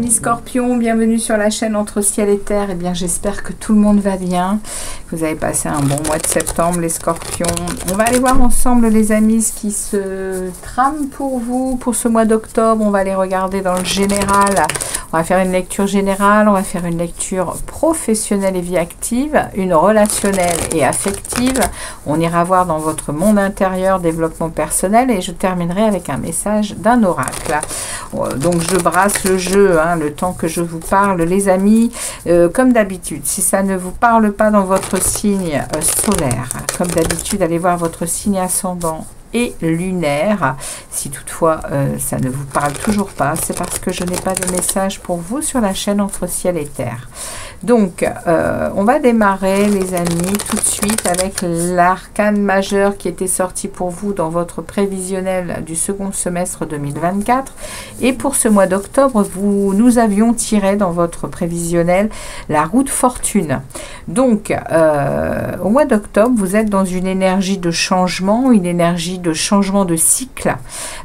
Scorpion, bienvenue sur la chaîne Entre Ciel et Terre. Eh bien, j'espère que tout le monde va bien, que vous avez passé un bon mois de septembre, les Scorpions. On va aller voir ensemble, les amis, ce qui se trame pour vous pour ce mois d'octobre. On va les regarder dans le général. On va faire une lecture générale, on va faire une lecture professionnelle et vie active, une relationnelle et affective. On ira voir dans votre monde intérieur, développement personnel, et je terminerai avec un message d'un oracle. Donc je brasse le jeu, hein, le temps que je vous parle, les amis. Comme d'habitude, si ça ne vous parle pas dans votre signe solaire, comme d'habitude, allez voir votre signe ascendant et lunaire. Si toutefois ça ne vous parle toujours pas, c'est parce que je n'ai pas de message pour vous sur la chaîne Entre Ciel et Terre. Donc on va démarrer, les amis, tout de suite avec l'arcane majeur qui était sorti pour vous dans votre prévisionnel du second semestre 2024. Et pour ce mois d'octobre, nous avions tiré dans votre prévisionnel la roue de fortune. Donc au mois d'octobre, vous êtes dans une énergie de changement, une énergie de changement de cycle.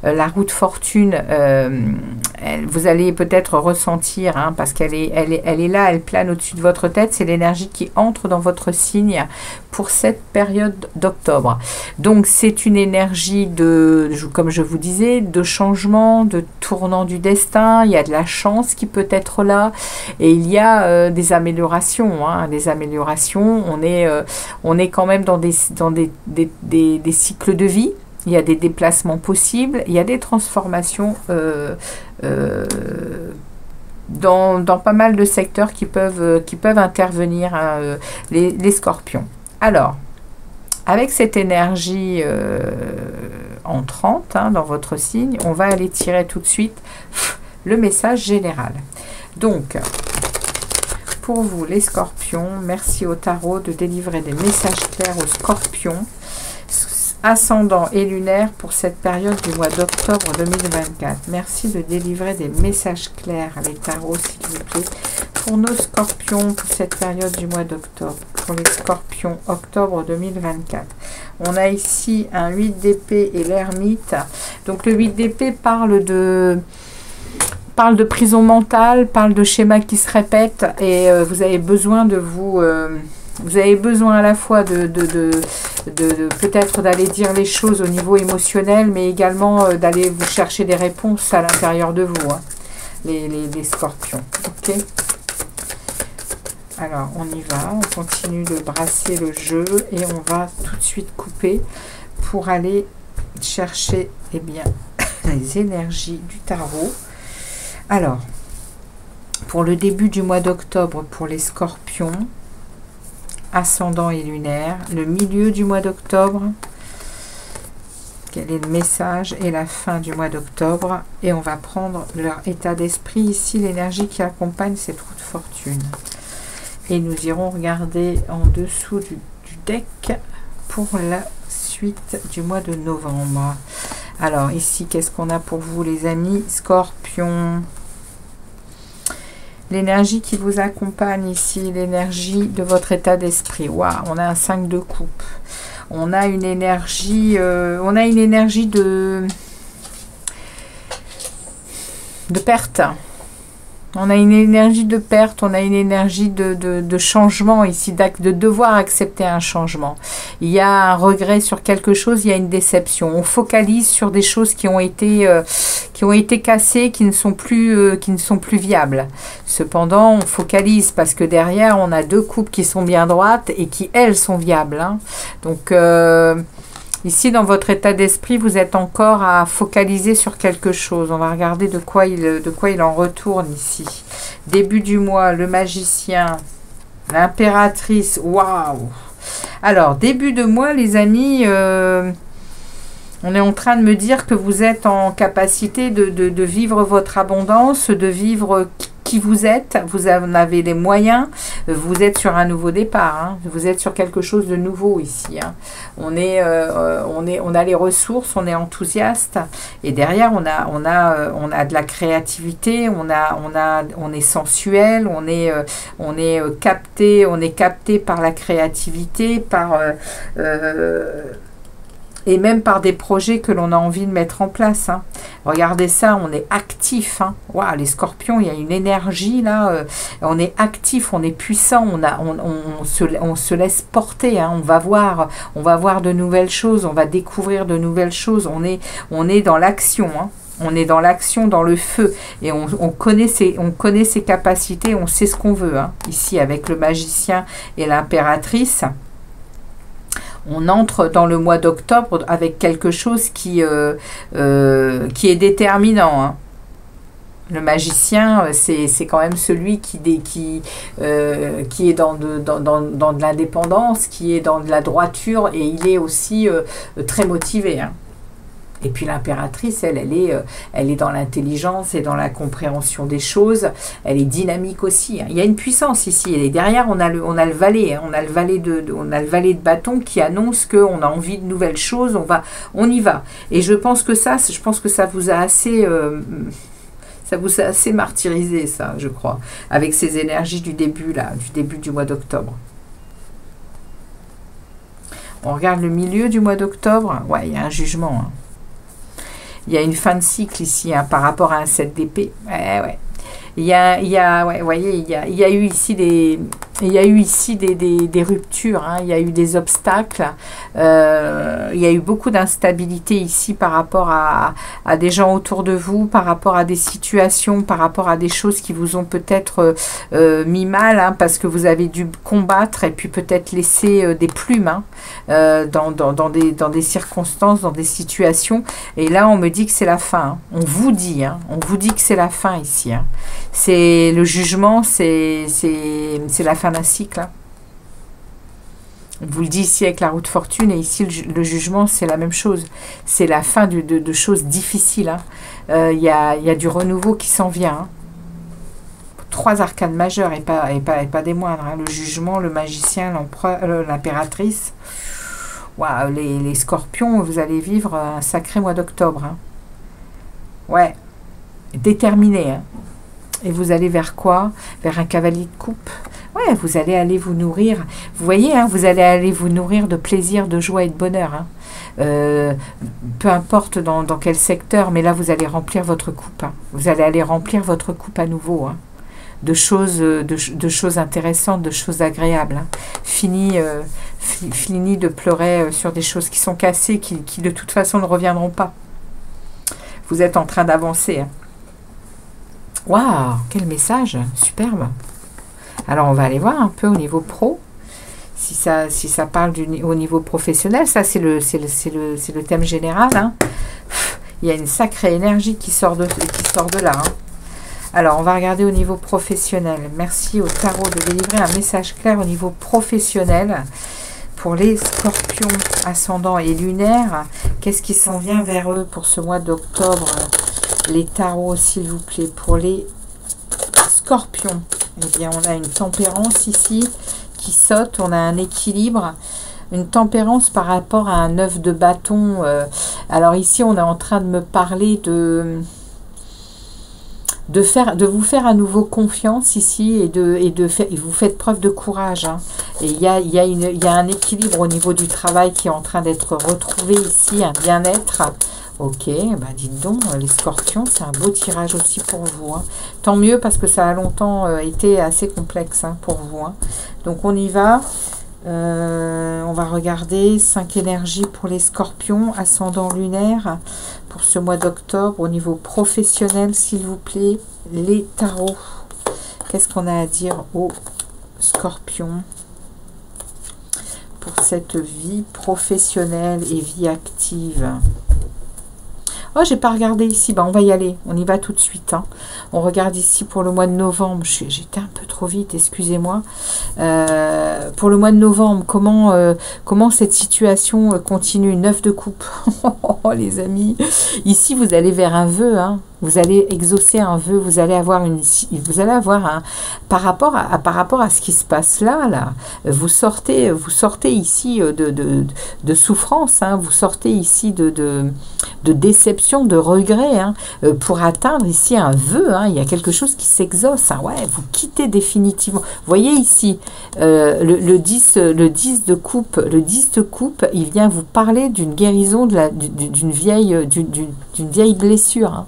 La roue de fortune, vous allez peut-être ressentir, hein, parce qu'elle est là, elle plane au-dessus de votre tête. C'est l'énergie qui entre dans votre signe pour cette période d'octobre. Donc c'est une énergie de, comme je vous disais, de changement, de tournant du destin. Il y a de la chance qui peut être là, et il y a des améliorations, hein, des améliorations. On est quand même dans des cycles de vie. Il y a des déplacements possibles, il y a des transformations dans pas mal de secteurs qui peuvent intervenir, hein, les Scorpions. Alors, avec cette énergie entrante, hein, dans votre signe, on va aller tirer tout de suite le message général. Donc, pour vous les Scorpions, merci au tarot de délivrer des messages clairs aux Scorpions, ascendant et lunaire, pour cette période du mois d'octobre 2024. Merci de délivrer des messages clairs, les tarots, s'il vous plaît, pour nos Scorpions, pour cette période du mois d'octobre, pour les Scorpions, octobre 2024. On a ici un 8 d'épée et l'ermite. Donc le 8 d'épée parle de prison mentale, parle de schémas qui se répètent, et vous avez besoin de vous... vous avez besoin à la fois de peut-être d'aller dire les choses au niveau émotionnel, mais également d'aller vous chercher des réponses à l'intérieur de vous, hein, les Scorpions. Ok. Alors, on y va. On continue de brasser le jeu et on va tout de suite couper pour aller chercher, eh bien, les énergies du tarot. Alors, pour le début du mois d'octobre, pour les Scorpions, ascendant et lunaire, le milieu du mois d'octobre, quel est le message, et la fin du mois d'octobre, et on va prendre leur état d'esprit ici, l'énergie qui accompagne cette roue de fortune, et nous irons regarder en dessous du deck pour la suite du mois de novembre. Alors ici, qu'est-ce qu'on a pour vous, les amis Scorpions? L'énergie qui vous accompagne ici, l'énergie de votre état d'esprit. Waouh, on a un 5 de coupe. On a une énergie, de perte. On a une énergie de perte, on a une énergie de changement ici, de devoir accepter un changement. Il y a un regret sur quelque chose, il y a une déception. On focalise sur des choses qui ont été cassées, qui ne sont plus viables. Cependant, on focalise parce que derrière, on a deux coupes qui sont bien droites et qui, elles, sont viables, hein. Donc, ici, dans votre état d'esprit, vous êtes encore à focaliser sur quelque chose. On va regarder de quoi il en retourne ici. Début du mois, le magicien, l'impératrice. Waouh! Alors, début de mois, les amis, on est en train de me dire que vous êtes en capacité de vivre votre abondance, de vivre qui vous êtes, vous en avez les moyens, vous êtes sur un nouveau départ, hein. Vous êtes sur quelque chose de nouveau ici, hein. On a les ressources, on est enthousiaste, et derrière on a de la créativité, on est sensuel, on est capté par la créativité, et même par des projets que l'on a envie de mettre en place, hein. Regardez ça, on est actif, hein. Waouh, les scorpions, il y a une énergie là, on est actif, on est puissant, on se laisse porter, hein. On va voir de nouvelles choses, on va découvrir de nouvelles choses, on est dans l'action, hein. On est dans l'action, dans le feu, et on connaît ses capacités, on sait ce qu'on veut, hein. Ici, avec le magicien et l'impératrice, on entre dans le mois d'octobre avec quelque chose qui est déterminant, hein. Le magicien, c'est quand même celui qui est dans de l'indépendance, qui est dans de la droiture, et il est aussi très motivé, hein. Et puis l'impératrice, elle est dans l'intelligence et dans la compréhension des choses. Elle est dynamique aussi, hein. Il y a une puissance ici. Et derrière, on a le valet, hein. On a le valet de bâton qui annonce qu'on a envie de nouvelles choses. On y va. Et je pense que ça vous a assez... ça vous a assez martyrisé, ça, je crois, avec ces énergies du début du mois d'octobre. On regarde le milieu du mois d'octobre. Ouais, il y a un jugement, hein. Il y a une fin de cycle ici, hein, par rapport à un 7 d'épée. Ouais. Il y a eu ici des ruptures, hein. Il y a eu des obstacles. Il y a eu beaucoup d'instabilité ici par rapport à des gens autour de vous, par rapport à des situations, par rapport à des choses qui vous ont peut-être mis mal, hein, parce que vous avez dû combattre et puis peut-être laisser des plumes, hein, dans des circonstances, dans des situations. Et là, on me dit que c'est la fin, hein. On vous dit que c'est la fin ici, hein. C'est le jugement, c'est la fin d'un cycle, hein. On vous le dit ici avec la roue de fortune, et ici le jugement, c'est la même chose. C'est la fin de choses difficiles, hein. Il y a du renouveau qui s'en vient, hein. 3 arcanes majeures et pas des moindres, hein. Le jugement, le magicien, l'impératrice. Waouh, les scorpions, vous allez vivre un sacré mois d'octobre, hein. Ouais, déterminé, hein. Et vous allez vers quoi? Vers un cavalier de coupe. Ouais, vous allez aller vous nourrir. Vous voyez, hein, vous allez aller vous nourrir de plaisir, de joie et de bonheur, hein. Peu importe dans quel secteur, mais là, vous allez remplir votre coupe, hein. Vous allez aller remplir votre coupe à nouveau, hein. De choses intéressantes, de choses agréables, hein. Fini de pleurer sur des choses qui sont cassées, qui de toute façon ne reviendront pas. Vous êtes en train d'avancer, hein. Waouh, quel message, superbe. Alors, on va aller voir un peu au niveau pro, si ça parle au niveau professionnel. Ça, c'est le thème général, hein. Il y a une sacrée énergie qui sort de là, hein. Alors, on va regarder au niveau professionnel. Merci au tarot de délivrer un message clair au niveau professionnel pour les scorpions ascendants et lunaires. Qu'est-ce qui s'en vient vers eux pour ce mois d'octobre? Les tarots, s'il vous plaît, pour les scorpions. Eh bien, on a une tempérance ici qui saute. On a un équilibre. Une tempérance par rapport à un 9 de bâton. Alors ici, on est en train de me parler de vous faire à nouveau confiance ici, et vous faites preuve de courage, hein. Et il y a un équilibre au niveau du travail qui est en train d'être retrouvé ici, un bien-être. Ok, bah dites donc, les scorpions, c'est un beau tirage aussi pour vous, hein. Tant mieux, parce que ça a longtemps été assez complexe, hein, pour vous, hein. Donc on y va. On va regarder 5 énergies pour les scorpions, ascendant lunaire, pour ce mois d'octobre. Au niveau professionnel, s'il vous plaît, les tarots. Qu'est-ce qu'on a à dire aux scorpions pour cette vie professionnelle et vie active? Oh, j'ai pas regardé ici. Bah, on va y aller. On y va tout de suite, hein. On regarde ici pour le mois de novembre. J'étais un peu trop vite, excusez-moi. Pour le mois de novembre, comment cette situation continue? 9 de coupe. Oh, les amis. Ici, vous allez vers un vœu, hein. Vous allez exaucer un vœu, vous allez avoir un par rapport à ce qui se passe là, vous sortez ici de souffrance, hein, vous sortez ici de déception, de regret, hein, pour atteindre ici un vœu, hein, il y a quelque chose qui s'exauce, hein, ouais, vous quittez définitivement. Vous voyez ici le 10 de coupe, il vient vous parler d'une guérison d'une vieille blessure, hein.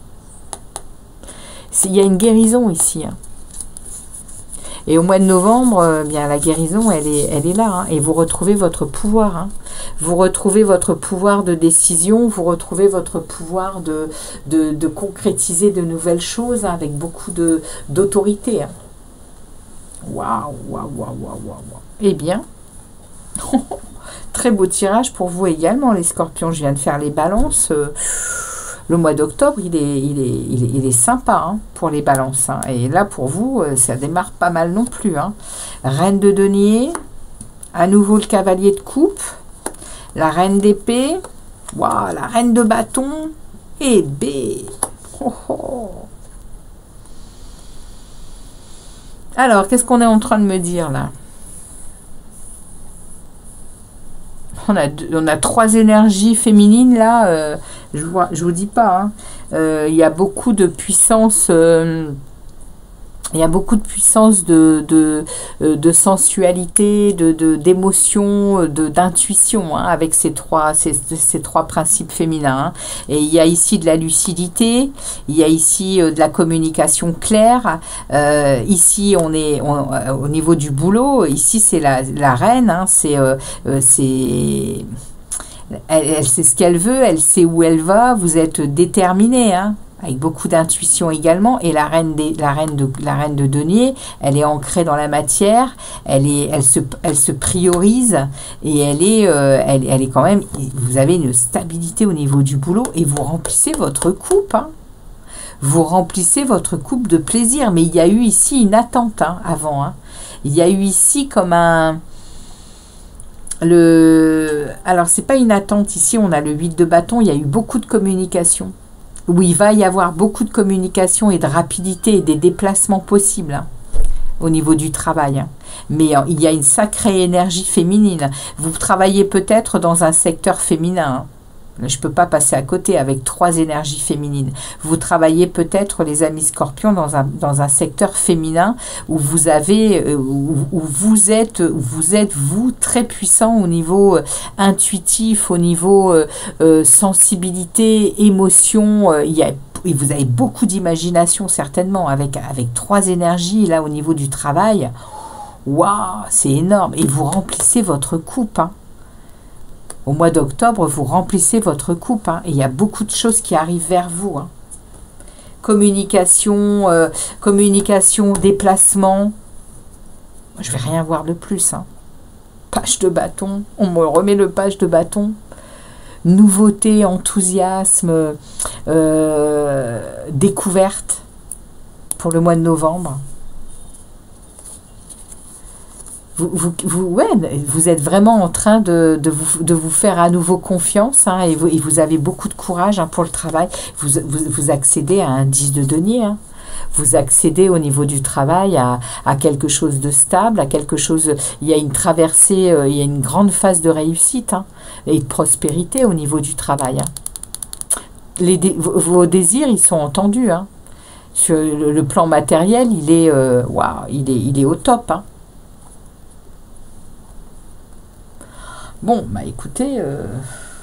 Il y a une guérison ici, hein. Et au mois de novembre, bien la guérison, elle est là, hein, et vous retrouvez votre pouvoir, hein. Vous retrouvez votre pouvoir de décision, vous retrouvez votre pouvoir de concrétiser de nouvelles choses, hein, avec beaucoup d'autorité, hein. Waouh, waouh, waouh, waouh, waouh. Eh bien, très beau tirage pour vous également, les scorpions. Je viens de faire les balances. Le mois d'octobre, il est sympa, hein, pour les balances, hein. Et là, pour vous, ça démarre pas mal non plus, hein. Reine de denier, à nouveau le cavalier de coupe, la reine d'épée, waouh, la reine de bâton, et B. Oh, oh. Alors, qu'est-ce qu'on est en train de me dire, là? On a 3 énergies féminines, là. Je vous dis pas, hein. Il y a beaucoup de puissance... il y a beaucoup de puissance de sensualité, d'émotion, d'intuition, hein, avec ces trois principes féminins, hein. Et il y a ici de la lucidité, il y a ici de la communication claire. Ici, on est au niveau du boulot. Ici, c'est la reine, hein, elle sait ce qu'elle veut, elle sait où elle va. Vous êtes déterminé, hein, avec beaucoup d'intuition également. Et la reine de denier, elle est ancrée dans la matière, elle se priorise, et elle est quand même, vous avez une stabilité au niveau du boulot, et vous remplissez votre coupe, hein. Vous remplissez votre coupe de plaisir. Mais il y a eu ici une attente, hein, avant, hein. Il y a eu ici comme alors c'est pas une attente, ici on a le 8 de bâton, il y a eu beaucoup de communication, où il va y avoir beaucoup de communication et de rapidité et des déplacements possibles, hein, au niveau du travail, hein. Mais il y a une sacrée énergie féminine. Vous travaillez peut-être dans un secteur féminin, hein. Je ne peux pas passer à côté avec 3 énergies féminines. Vous travaillez peut-être, les amis scorpions, dans un secteur féminin où vous avez, où vous êtes vous très puissant au niveau intuitif, au niveau sensibilité, émotion. Et vous avez beaucoup d'imagination certainement avec 3 énergies là au niveau du travail. Waouh, c'est énorme. Et vous remplissez votre coupe, hein. Au mois d'octobre, vous remplissez votre coupe, hein, et il y a beaucoup de choses qui arrivent vers vous, hein. Communication, déplacement. Je vais rien voir de plus, hein. Page de bâton. On me remet le page de bâton. Nouveauté, enthousiasme, découverte pour le mois de novembre. Vous êtes vraiment en train de vous faire à nouveau confiance, hein, et vous avez beaucoup de courage, hein, pour le travail. Vous accédez à un 10 de denier, hein. Vous accédez au niveau du travail à quelque chose de stable, à quelque chose... Il y a une traversée, il y a une grande phase de réussite, hein, et de prospérité au niveau du travail, hein. Vos désirs, ils sont entendus, hein. Sur le plan matériel, il est au top, hein. Bon, bah écoutez,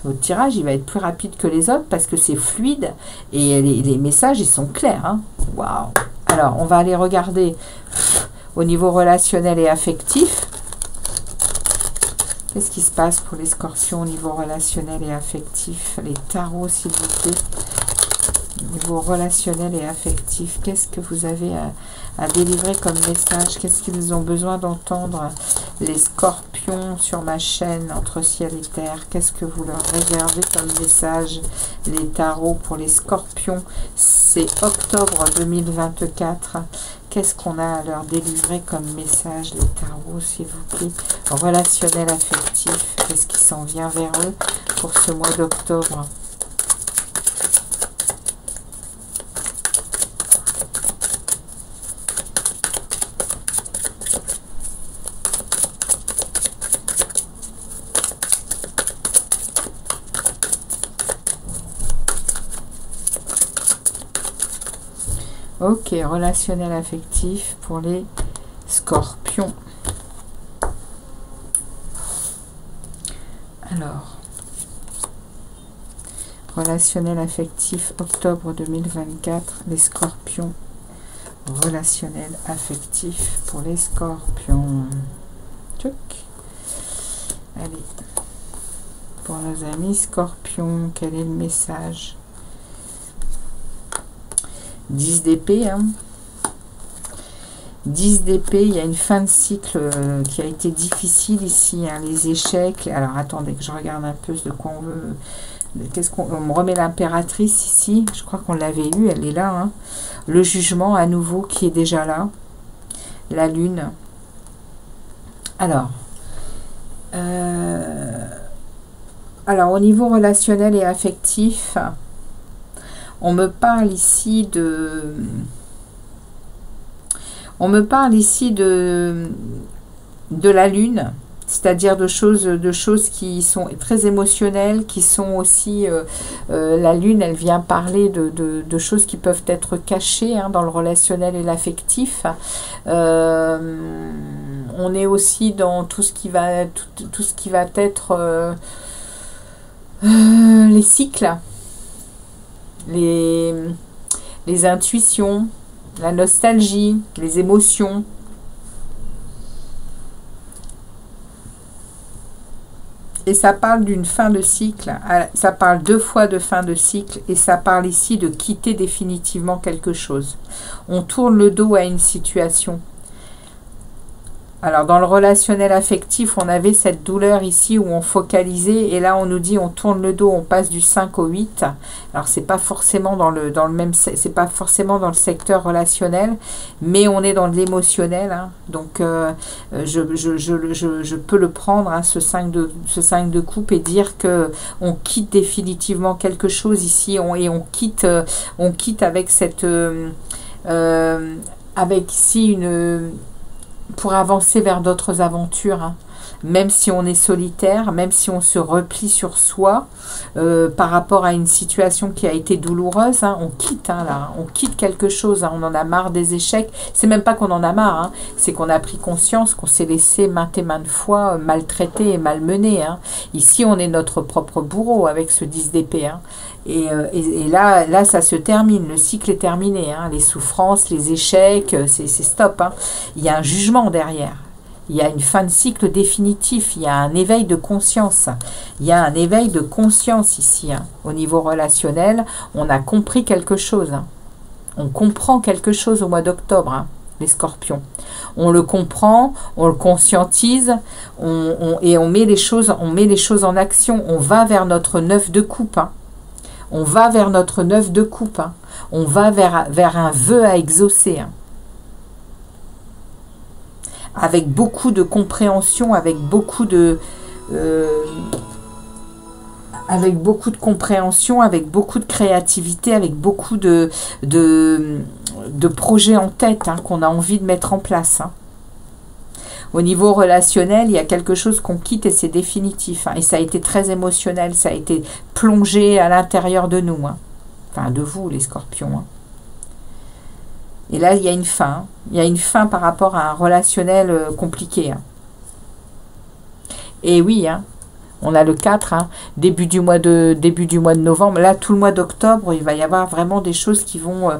votre tirage, il va être plus rapide que les autres parce que c'est fluide et les messages, ils sont clairs, hein. Waouh! Alors, on va aller regarder au niveau relationnel et affectif. Qu'est-ce qui se passe pour les scorpions au niveau relationnel et affectif? Les tarots, s'il vous plaît. Au niveau relationnel et affectif, qu'est-ce que vous avez à délivrer comme message? Qu'est-ce qu'ils ont besoin d'entendre, les scorpions, sur ma chaîne Entre ciel et terre? Qu'est-ce que vous leur réservez comme message, les tarots, pour les scorpions? C'est octobre 2024. Qu'est-ce qu'on a à leur délivrer comme message, les tarots, s'il vous plaît? Relationnel, affectif, qu'est-ce qui s'en vient vers eux pour ce mois d'octobre? Ok, relationnel affectif pour les scorpions. Alors, relationnel affectif, octobre 2024, les scorpions. Relationnel affectif pour les scorpions. Tchouk. Allez, pour nos amis scorpions, quel est le message? 10 d'épée, hein. 10 d'épée, il y a une fin de cycle qui a été difficile ici, hein, les échecs. Alors attendez que je regarde un peu de quoi on veut. Qu'est-ce qu'on me remet l'impératrice ici? Je crois qu'on l'avait eu, elle est là, hein. Le jugement à nouveau qui est déjà là. La lune. Alors, au niveau relationnel et affectif, on me parle ici de... On me parle ici de la lune, c'est-à-dire de choses qui sont très émotionnelles, qui sont aussi... la lune, elle vient parler de choses qui peuvent être cachées, hein, dans le relationnel et l'affectif. On est aussi dans tout ce qui va être les cycles, les intuitions, la nostalgie, les émotions. Et ça parle d'une fin de cycle, ça parle 2 fois de fin de cycle, et ça parle ici de quitter définitivement quelque chose. On tourne le dos à une situation. Alors, dans le relationnel affectif, on avait cette douleur ici où on focalisait, et là, on nous dit on tourne le dos, on passe du 5 au 8. Alors, c'est pas forcément c'est pas forcément dans le secteur relationnel, mais on est dans l'émotionnel, hein. Donc, je peux le prendre, hein, ce 5 de coupe, et dire que on quitte définitivement quelque chose ici, on quitte avec cette, avec ici une... pour avancer vers d'autres aventures, hein. Même si on est solitaire, même si on se replie sur soi par rapport à une situation qui a été douloureuse, hein, on quitte, hein, là, on quitte quelque chose, hein, on en a marre des échecs. C'est même pas qu'on en a marre, hein, c'est qu'on a pris conscience qu'on s'est laissé maintes et maintes fois maltraiter et malmener, hein. Ici, on est notre propre bourreau avec ce 10 d'épée, hein. Et là, ça se termine, le cycle est terminé, hein. Les souffrances, les échecs, c'est stop, hein. Il y a un jugement derrière. Il y a une fin de cycle définitif, il y a un éveil de conscience. Il y a un éveil de conscience ici, hein. Au niveau relationnel, on a compris quelque chose, hein. On comprend quelque chose au mois d'octobre, hein, les scorpions. On le comprend, on le conscientise, et on met les choses en action. On va vers notre 9 de coupe, hein. On va vers notre 9 de coupe, hein. On va vers un vœu à exaucer, hein. Avec beaucoup de compréhension, avec beaucoup de compréhension, avec beaucoup de créativité, avec beaucoup de projets en tête, hein, qu'on a envie de mettre en place, hein. Au niveau relationnel, il y a quelque chose qu'on quitte et c'est définitif, hein, et ça a été très émotionnel, ça a été plongé à l'intérieur de nous, hein. Enfin de vous les scorpions, hein. Et là, il y a une fin. Hein. Il y a une fin par rapport à un relationnel compliqué, hein. Et oui, hein, on a le 4, hein, début du mois de novembre. Là, tout le mois d'octobre, il va y avoir vraiment des choses qui vont...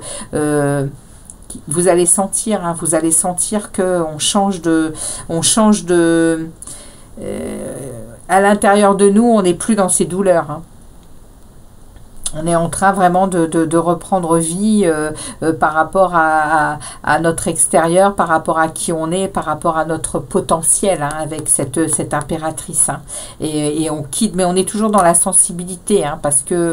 vous allez sentir, hein, qu'on change de... à l'intérieur de nous, on n'est plus dans ces douleurs, hein. On est en train vraiment de reprendre vie par rapport à notre extérieur, par rapport à qui on est, par rapport à notre potentiel, hein, avec cette impératrice, hein. Et on quitte, mais on est toujours dans la sensibilité, hein, parce que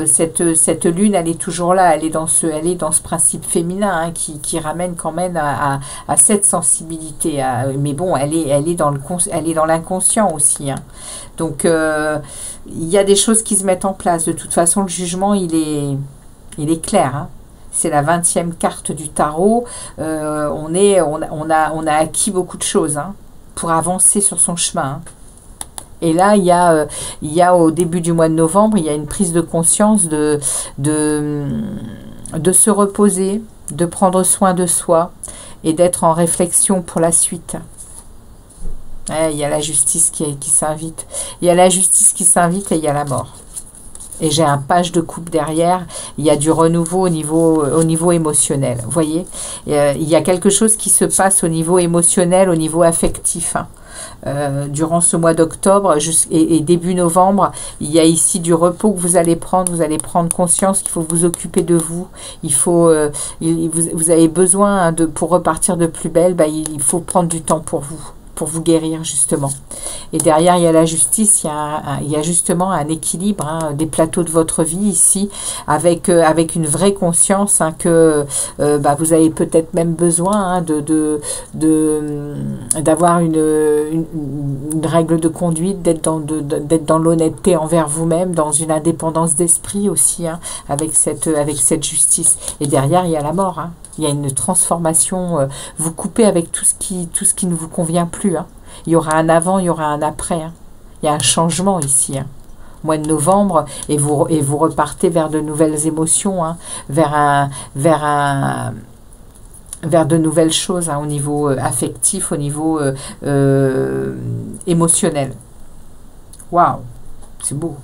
cette lune, elle est toujours là, elle est dans ce principe féminin, hein, qui ramène quand même à cette sensibilité. Mais bon, elle est dans l'inconscient aussi, hein. Donc il y a des choses qui se mettent en place. De toute façon, le jugement, il est clair, hein. C'est la 20e carte du tarot. On a acquis beaucoup de choses, hein, pour avancer sur son chemin, hein. Et là, il y a au début du mois de novembre, il y a une prise de conscience de se reposer, de prendre soin de soi et d'être en réflexion pour la suite. Il y a la justice qui s'invite. Il y a la justice qui s'invite et il y a la mort. Et j'ai un page de coupe derrière. Il y a du renouveau au niveau émotionnel. Vous voyez, il y a quelque chose qui se passe au niveau émotionnel, au niveau affectif. Durant ce mois d'octobre et début novembre, il y a ici du repos que vous allez prendre. Vous allez prendre conscience qu'il faut vous occuper de vous. Il faut, vous avez besoin pour repartir de plus belle, il faut prendre du temps pour vous guérir justement. Et derrière, il y a la justice, il y a justement un équilibre des plateaux de votre vie ici, avec une vraie conscience que vous avez peut-être même besoin d'avoir une règle de conduite, d'être dans l'honnêteté envers vous-même, dans une indépendance d'esprit aussi, avec cette justice. Et derrière, il y a la mort. Il y a une transformation, vous coupez avec tout ce qui ne vous convient plus. Il y aura un avant, il y aura un après. Il y a un changement ici. Mois de novembre, et vous repartez vers de nouvelles émotions, vers de nouvelles choses au niveau affectif, au niveau émotionnel. Waouh, c'est beau.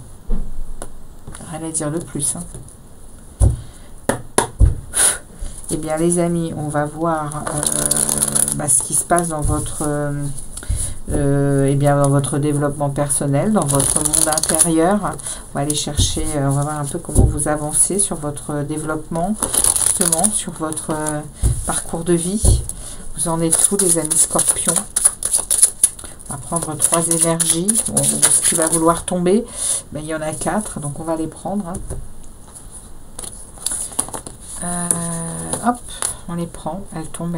Rien à dire de plus. Eh bien les amis, on va voir ce qui se passe dans votre dans votre développement personnel, dans votre monde intérieur. On va aller chercher, on va voir un peu comment vous avancez sur votre développement, justement sur votre parcours de vie. Vous en êtes où les amis scorpions? On va prendre 3 énergies. Ce qui va vouloir tomber, il y en a 4, donc on va les prendre. Hop, on les prend, elles tombent.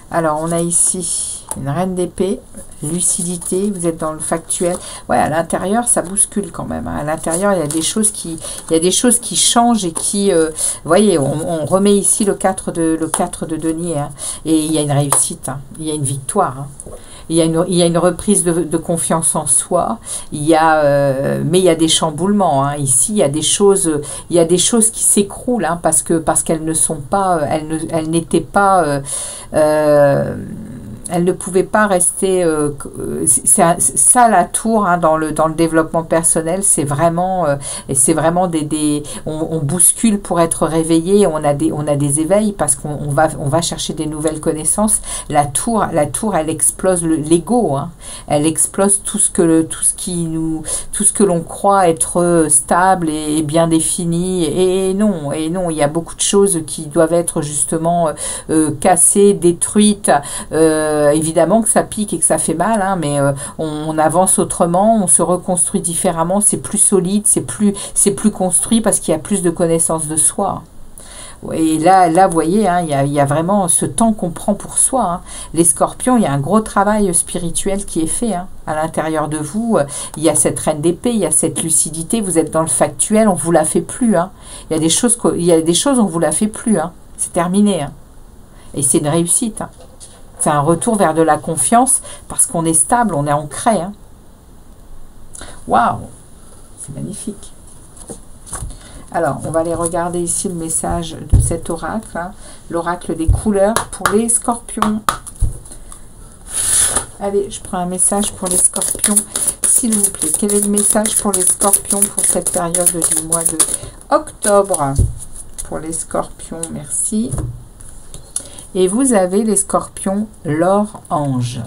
Alors, on a ici une reine d'épée, lucidité, vous êtes dans le factuel. Ouais, à l'intérieur, ça bouscule quand même. À l'intérieur, il y a des choses qui changent et qui... vous voyez, on remet ici le 4 de denier. Et il y a une réussite, il y a une victoire. Il y a une reprise de confiance en soi. Mais il y a des chamboulements. Ici, il y a des choses qui s'écroulent parce qu'elles ne sont pas, elles n'étaient pas, elles ne pouvaient pas rester. Ça, la tour dans le développement personnel, c'est vraiment, on bouscule pour être réveillé. On a des éveils parce qu'on va chercher des nouvelles connaissances. La tour, elle explose l'ego. Elle explose tout ce que l'on croit être stable et bien défini. Et non, il y a beaucoup de choses qui doivent être justement cassées, détruites. Évidemment que ça pique et que ça fait mal, mais on avance autrement, on se reconstruit différemment, c'est plus solide, c'est plus construit parce qu'il y a plus de connaissance de soi. Et là vous voyez, il y a vraiment ce temps qu'on prend pour soi. Les scorpions, il y a un gros travail spirituel qui est fait à l'intérieur de vous. Il y a cette reine d'épée, il y a cette lucidité, vous êtes dans le factuel, on ne vous la fait plus. Il y a des choses, on ne vous la fait plus. C'est terminé. Et c'est une réussite. C'est un retour vers de la confiance parce qu'on est stable, on est ancré. Waouh, c'est magnifique. Alors, on va aller regarder ici le message de cet oracle, l'oracle des couleurs pour les scorpions. Allez, je prends un message pour les scorpions, s'il vous plaît. Quel est le message pour les scorpions pour cette période du mois de octobre? Pour les scorpions, merci. Et vous avez les scorpions, l'or ange.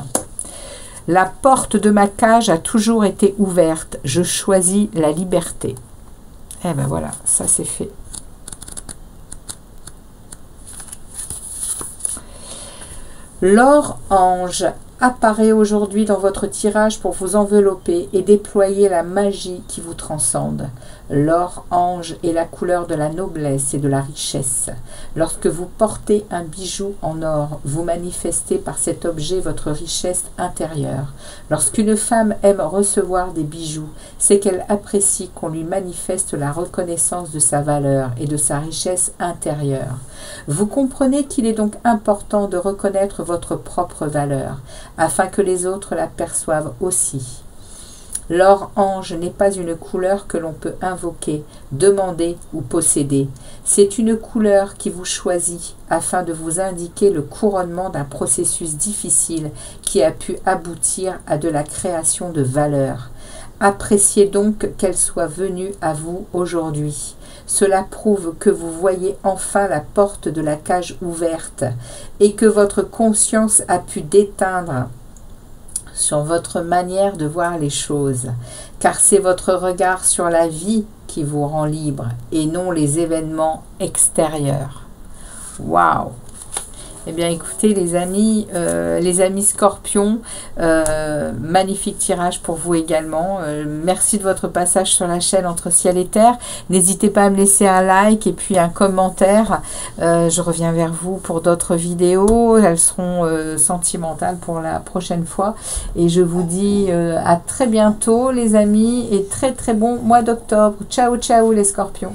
La porte de ma cage a toujours été ouverte. Je choisis la liberté. Eh ben voilà, ça c'est fait. L'or ange apparaît aujourd'hui dans votre tirage pour vous envelopper et déployer la magie qui vous transcende. L'or ange est la couleur de la noblesse et de la richesse. Lorsque vous portez un bijou en or, vous manifestez par cet objet votre richesse intérieure. Lorsqu'une femme aime recevoir des bijoux, c'est qu'elle apprécie qu'on lui manifeste la reconnaissance de sa valeur et de sa richesse intérieure. Vous comprenez qu'il est donc important de reconnaître votre propre valeur, afin que les autres la perçoivent aussi. L'or ange n'est pas une couleur que l'on peut invoquer, demander ou posséder. C'est une couleur qui vous choisit afin de vous indiquer le couronnement d'un processus difficile qui a pu aboutir à de la création de valeur. Appréciez donc qu'elle soit venue à vous aujourd'hui. Cela prouve que vous voyez enfin la porte de la cage ouverte et que votre conscience a pu déteindre sur votre manière de voir les choses, car c'est votre regard sur la vie qui vous rend libre et non les événements extérieurs. Waouh! Eh bien, écoutez, les amis Scorpions, magnifique tirage pour vous également. Merci de votre passage sur la chaîne Entre Ciel et Terre. N'hésitez pas à me laisser un like et puis un commentaire. Je reviens vers vous pour d'autres vidéos. Elles seront sentimentales pour la prochaine fois. Et je vous dis à très bientôt, les amis, et très très bon mois d'octobre. Ciao, ciao les Scorpions.